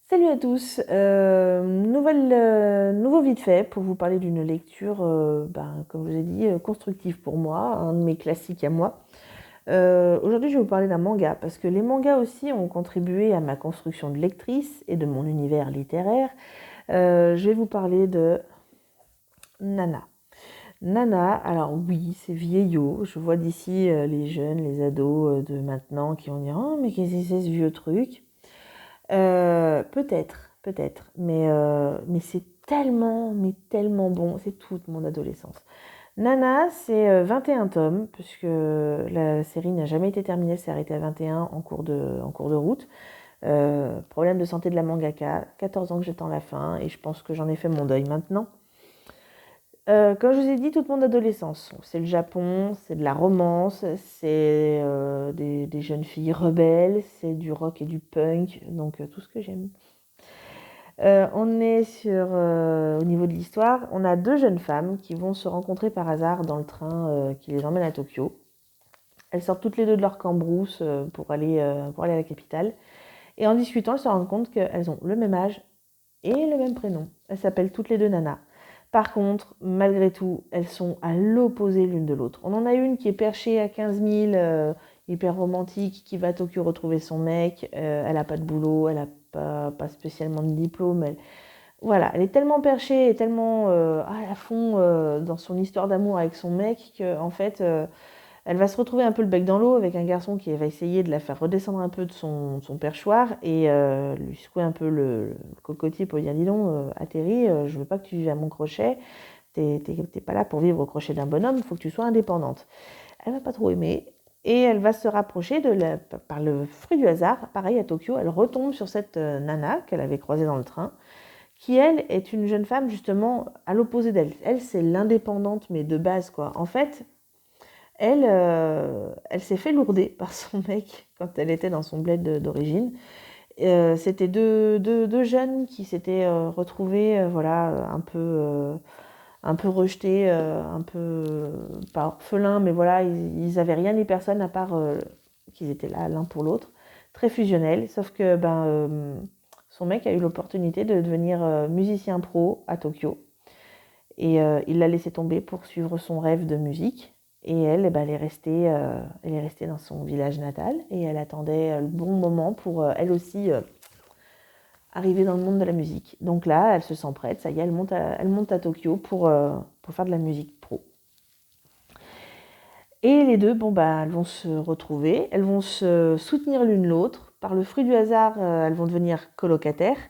Salut à tous, nouveau vite fait pour vous parler d'une lecture, comme je vous ai dit, constructive pour moi, un de mes classiques à moi. Aujourd'hui, je vais vous parler d'un manga, parce que les mangas aussi ont contribué à ma construction de lectrice et de mon univers littéraire. Je vais vous parler de Nana. Nana, alors oui, c'est vieillot. Je vois d'ici les jeunes, les ados de maintenant qui vont dire «Oh, mais qu'est-ce que c'est ce vieux truc?» Peut-être, mais c'est tellement, mais tellement bon, c'est toute mon adolescence. Nana, c'est 21 tomes, puisque la série n'a jamais été terminée, elle s'est arrêtée à 21 en cours de route. Problème de santé de la mangaka, 14 ans que j'attends la fin, et je pense que j'en ai fait mon deuil maintenant. Comme je vous ai dit, toute mon adolescence, c'est le Japon, c'est de la romance, c'est des jeunes filles rebelles, c'est du rock et du punk, donc tout ce que j'aime. On est au niveau de l'histoire, on a deux jeunes femmes qui vont se rencontrer par hasard dans le train qui les emmène à Tokyo. Elles sortent toutes les deux de leur cambrousse pour aller à la capitale. Et en discutant, elles se rendent compte qu'elles ont le même âge et le même prénom. Elles s'appellent toutes les deux Nana. Par contre, malgré tout, elles sont à l'opposé l'une de l'autre. On en a une qui est perchée à 15 000, hyper romantique, qui va à Tokyo retrouver son mec. Elle n'a pas de boulot, elle n'a pas spécialement de diplôme. Voilà, elle est tellement perchée et tellement à fond dans son histoire d'amour avec son mec qu'en fait, elle va se retrouver un peu le bec dans l'eau avec un garçon qui va essayer de la faire redescendre un peu de son perchoir et lui secouer un peu le cocotier pour lui dire dis donc, atterris, je veux pas que tu vives à mon crochet, t'es pas là pour vivre au crochet d'un bonhomme, il faut que tu sois indépendante. Elle va pas trop aimer et elle va se rapprocher par le fruit du hasard, pareil à Tokyo, elle retombe sur cette nana qu'elle avait croisée dans le train, qui elle est une jeune femme justement à l'opposé d'elle. Elle, c'est l'indépendante mais de base quoi. En fait, elle s'est fait lourder par son mec quand elle était dans son bled d'origine. C'était deux jeunes qui s'étaient retrouvés voilà, un peu rejetés, un peu pas orphelins, mais voilà, ils n'avaient rien ni personne à part qu'ils étaient là l'un pour l'autre, très fusionnels, sauf que son mec a eu l'opportunité de devenir musicien pro à Tokyo. Et il l'a laissé tomber pour suivre son rêve de musique. Et elle, elle est restée dans son village natal et elle attendait le bon moment pour elle aussi arriver dans le monde de la musique. Donc là, elle se sent prête, ça y est, elle monte à Tokyo pour faire de la musique pro. Et les deux, elles vont se retrouver, elles vont se soutenir l'une l'autre. Par le fruit du hasard, elles vont devenir colocataires.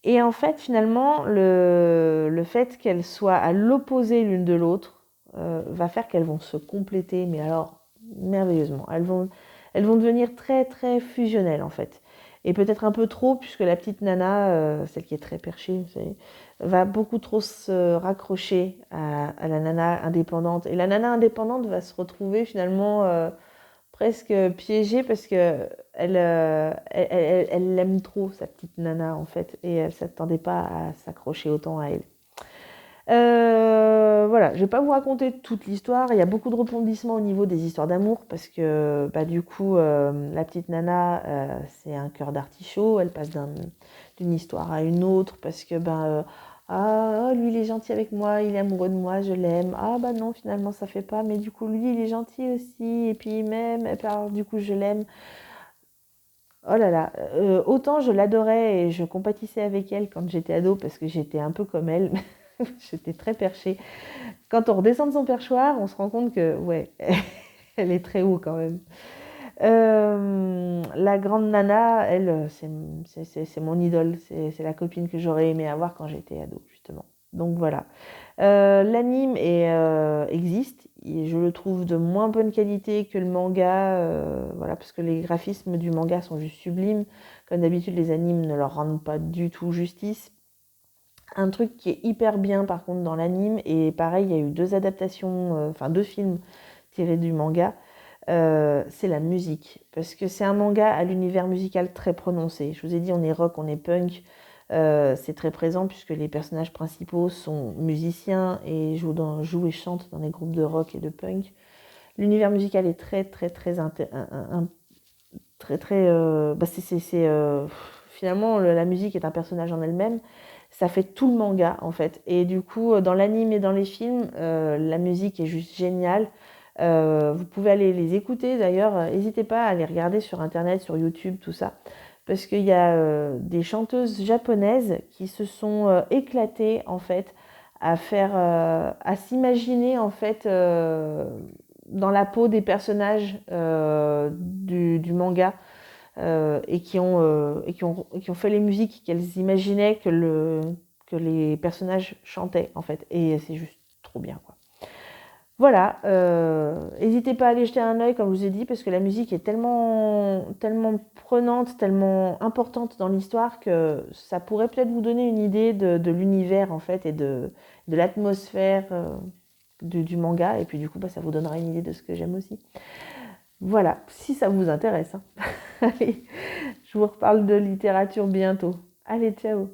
Et en fait, finalement, le fait qu'elles soient à l'opposé l'une de l'autre va faire qu'elles vont se compléter, mais alors merveilleusement. Elles vont devenir très très fusionnelles en fait. Et peut-être un peu trop, puisque la petite nana, celle qui est très perchée, vous savez, va beaucoup trop se raccrocher à la nana indépendante. Et la nana indépendante va se retrouver finalement presque piégée parce que elle l'aime trop, sa petite nana, en fait, et elle ne s'attendait pas à s'accrocher autant à elle. Voilà, je ne vais pas vous raconter toute l'histoire, il y a beaucoup de rebondissements au niveau des histoires d'amour, parce que du coup, la petite nana, c'est un cœur d'artichaut, elle passe d'une histoire à une autre, parce que ah, lui il est gentil avec moi, il est amoureux de moi, je l'aime. Ah non, finalement ça fait pas, mais du coup lui il est gentil aussi, et puis il m'aime, et puis alors du coup je l'aime. Oh là là, autant je l'adorais et je compatissais avec elle quand j'étais ado parce que j'étais un peu comme elle, j'étais très perchée. Quand on redescend de son perchoir, on se rend compte que ouais, elle est très haut quand même. La grande nana, elle, c'est mon idole, c'est la copine que j'aurais aimé avoir quand j'étais ado, justement. Donc voilà. L'anime existe, et je le trouve de moins bonne qualité que le manga, voilà, parce que les graphismes du manga sont juste sublimes. Comme d'habitude, les animes ne leur rendent pas du tout justice. Un truc qui est hyper bien par contre dans l'anime, et pareil, il y a eu deux adaptations, enfin deux films tirés du manga, c'est la musique. Parce que c'est un manga à l'univers musical très prononcé. Je vous ai dit, on est rock, on est punk. C'est très présent puisque les personnages principaux sont musiciens et jouent et chantent dans les groupes de rock et de punk. L'univers musical est très très très très très finalement, la musique est un personnage en elle-même. Ça fait tout le manga, en fait. Et du coup, dans l'anime et dans les films, la musique est juste géniale. Vous pouvez aller les écouter, d'ailleurs. N'hésitez pas à les regarder sur Internet, sur YouTube, tout ça. Parce qu'il y a des chanteuses japonaises qui se sont éclatées, en fait, à s'imaginer, en fait, dans la peau des personnages du manga. Et qui ont fait les musiques qu'elles imaginaient que les personnages chantaient, en fait. Et c'est juste trop bien, quoi. Voilà, n'hésitez pas à aller jeter un œil, comme je vous ai dit, parce que la musique est tellement, tellement prenante, tellement importante dans l'histoire que ça pourrait peut-être vous donner une idée de l'univers, en fait, et de l'atmosphère du manga. Et puis du coup, ça vous donnera une idée de ce que j'aime aussi. Voilà, si ça vous intéresse, hein. Allez, je vous reparle de littérature bientôt. Allez, ciao!